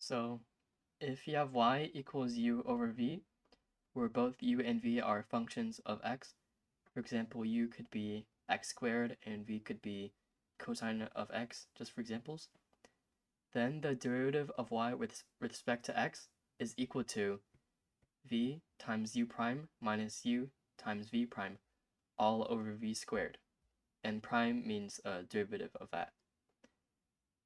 So if you have y equals u over v, where both u and v are functions of x, for example, u could be x squared and v could be cosine of x, just for examples, then the derivative of y with respect to x is equal to v times u prime minus u times v prime all over v squared. And prime means a derivative of that.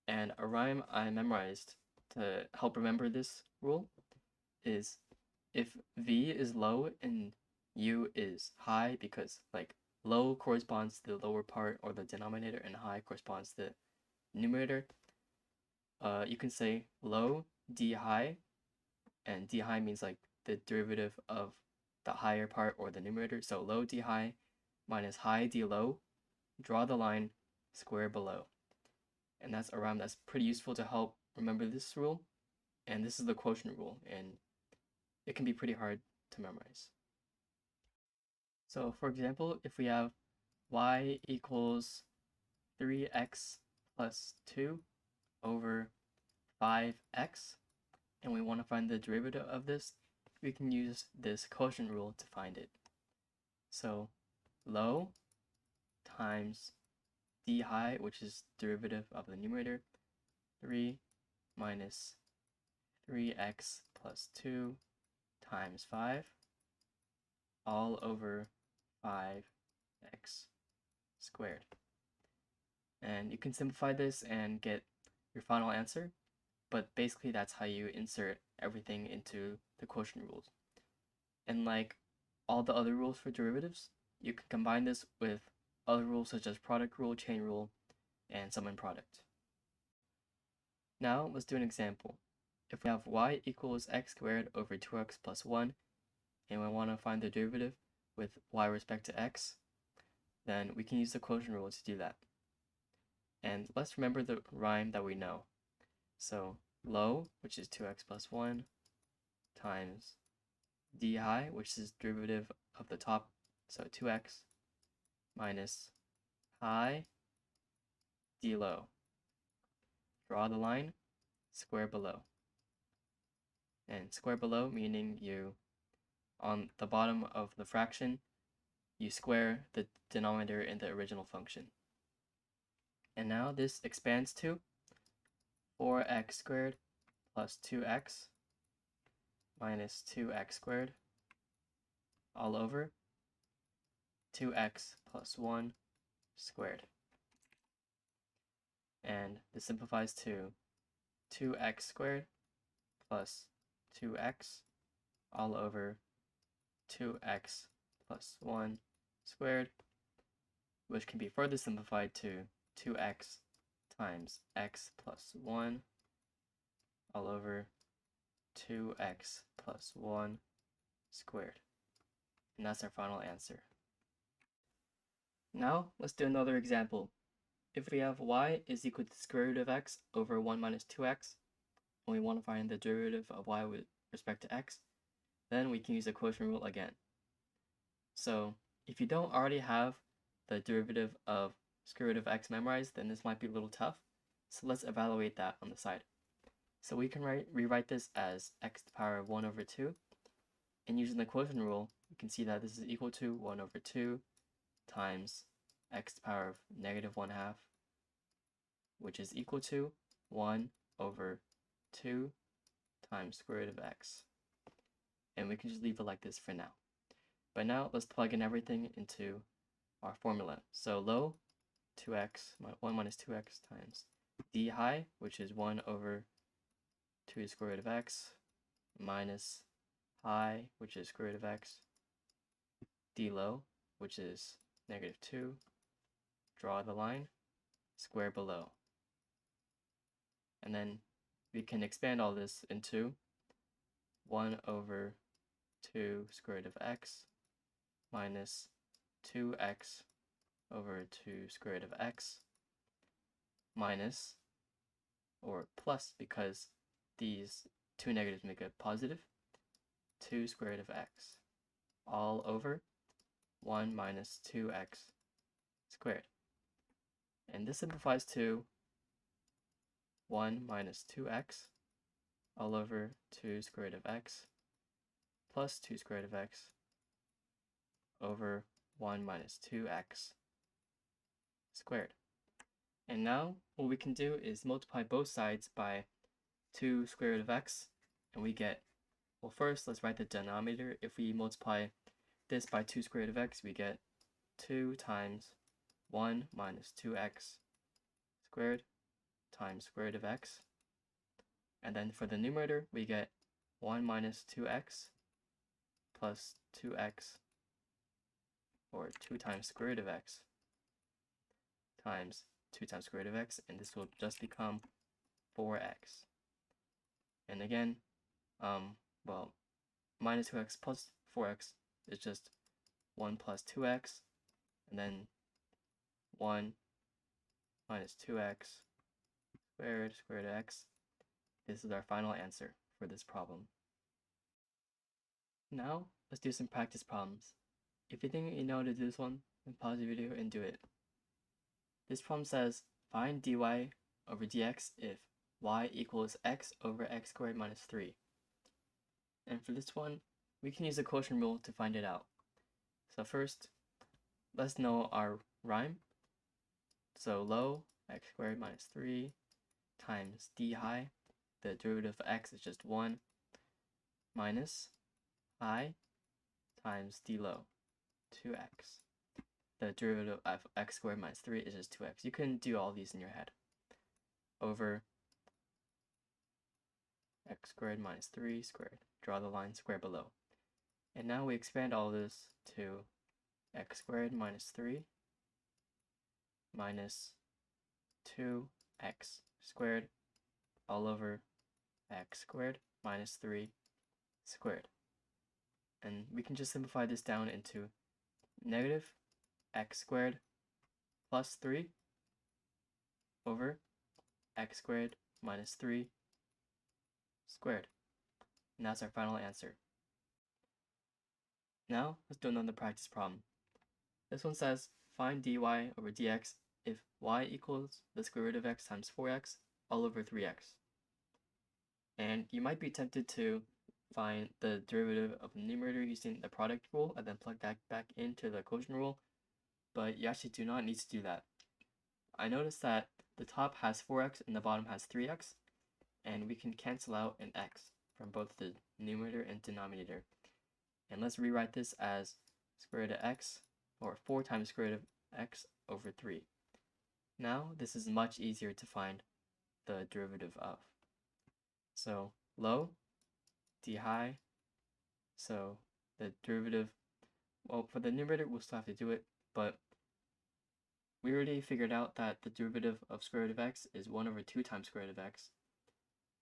And a rhyme I memorized to help remember this rule is if v is low and u is high, because like low corresponds to the lower part or the denominator and high corresponds to the numerator, you can say low d high, and d high means like the derivative of the higher part or the numerator. So low d high minus high d low, draw the line, square below. And that's a rhyme that's pretty useful to help remember this rule. And this is the quotient rule, and it can be pretty hard to memorize. So for example, if we have y equals 3x plus 2 over 5x, and we want to find the derivative of this, we can use this quotient rule to find it. So low times d high, which is derivative of the numerator, 3 minus 3x plus 2 times 5 all over 5x squared. And you can simplify this and get your final answer, but basically that's how you insert everything into the quotient rules. And like all the other rules for derivatives, you can combine this with other rules such as product rule, chain rule, and sum and product. Now let's do an example. If we have y equals x squared over 2x plus 1, and we want to find the derivative with y respect to x, then we can use the quotient rule to do that. And let's remember the rhyme that we know. So low, which is 2x plus 1, times d high, which is derivative of the top, so 2x, minus high d low. Draw the line, square below. And square below meaning you, on the bottom of the fraction, you square the denominator in the original function. And now this expands to 4x squared plus 2x minus 2x squared all over 2x plus 1 squared. And this simplifies to 2x squared plus 2x all over 2x plus 1 squared, which can be further simplified to 2x times x plus 1 all over 2x plus 1 squared. And that's our final answer. Now let's do another example. If we have y is equal to the square root of x over 1 minus 2x, and we want to find the derivative of y with respect to x, then we can use the quotient rule again. So if you don't already have the derivative of square root of x memorized, then this might be a little tough. So let's evaluate that on the side. So we can rewrite this as x to the power of 1 over 2. And using the quotient rule, we can see that this is equal to 1 over 2 times x to the power of negative 1/2, which is equal to 1 over 2 times square root of x. And we can just leave it like this for now. But now let's plug in everything into our formula. So low, 2x, 1 minus 2x times d high, which is 1 over 2 square root of x, minus high, which is square root of x, d low, which is negative 2, draw the line, square below. And then we can expand all this into 1 over 2 square root of x minus 2x over 2 square root of x minus, or plus because these two negatives make a positive, 2 square root of x all over 1 minus 2x squared. And this simplifies to 1 minus 2x all over 2 square root of x plus 2 square root of x over 1 minus 2x squared. And now what we can do is multiply both sides by 2 square root of x, and we get, well, first let's write the denominator. If we multiply this by 2 square root of x, we get 2 times 1 minus 2x squared times square root of x. And then for the numerator, we get 1 minus 2x plus 2x, or 2 times square root of x times 2 times square root of x, and this will just become 4x. And again, well, minus 2x plus 4x is just 1 plus 2x, and then 1 minus 2x squared square root of x. This is our final answer for this problem. Now, let's do some practice problems. If you think you know how to do this one, then pause the video and do it. This problem says, find dy over dx if y equals x over x squared minus 3. And for this one, we can use the quotient rule to find it out. So first, let's know our rhyme. So low, x squared minus 3 times d high, the derivative of x is just 1, minus high times d low, 2x. The derivative of x squared minus 3 is just 2x. You can do all these in your head. Over x squared minus 3 squared. Draw the line square below. And now we expand all this to x squared minus 3 minus 2x squared all over x squared minus 3 squared. And we can just simplify this down into negative x squared plus 3 over x squared minus 3 squared. And that's our final answer. Now, let's do another practice problem. This one says, find dy over dx if y equals the square root of x times 4x all over 3x. And you might be tempted to find the derivative of the numerator using the product rule and then plug that back into the quotient rule, but you actually do not need to do that. I noticed that the top has 4x and the bottom has 3x, and we can cancel out an x from both the numerator and denominator. And let's rewrite this as square root of x, or 4 times square root of x over 3. Now this is much easier to find the derivative of. So low, d high, so the derivative, well, for the numerator we'll still have to do it, but we already figured out that the derivative of square root of x is 1 over 2 times square root of x,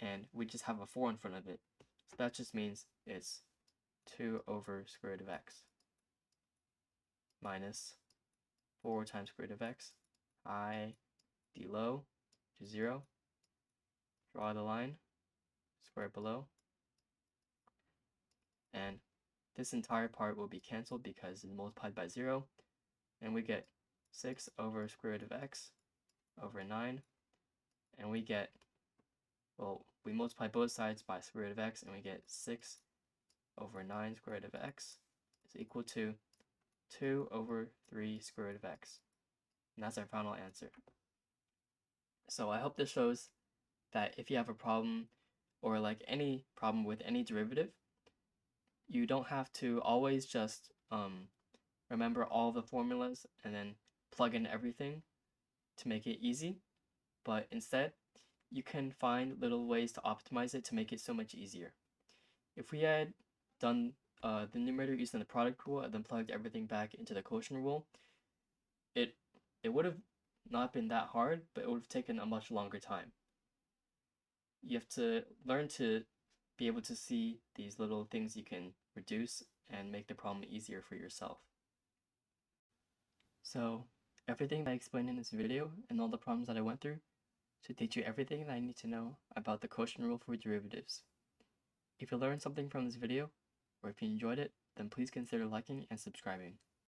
and we just have a 4 in front of it, so that just means it's 2 over square root of x minus 4 times square root of x, high, d low, to 0, draw the line, square below, and this entire part will be cancelled because it's multiplied by 0, and we get 6 over square root of x over 9, and we get, well, we multiply both sides by square root of x, and we get 6 over 9 square root of x is equal to 2 over 3 square root of x. And that's our final answer. So I hope this shows that if you have a problem, or like any problem with any derivative, you don't have to always just remember all the formulas and then plug in everything to make it easy, but instead you can find little ways to optimize it to make it so much easier. If we had done the numerator using the product rule and then plugged everything back into the quotient rule, it would have not been that hard, but it would have taken a much longer time. You have to learn to be able to see these little things you can reduce and make the problem easier for yourself. So everything that I explained in this video and all the problems that I went through should teach you everything that I need to know about the quotient rule for derivatives. If you learned something from this video, or if you enjoyed it, then please consider liking and subscribing.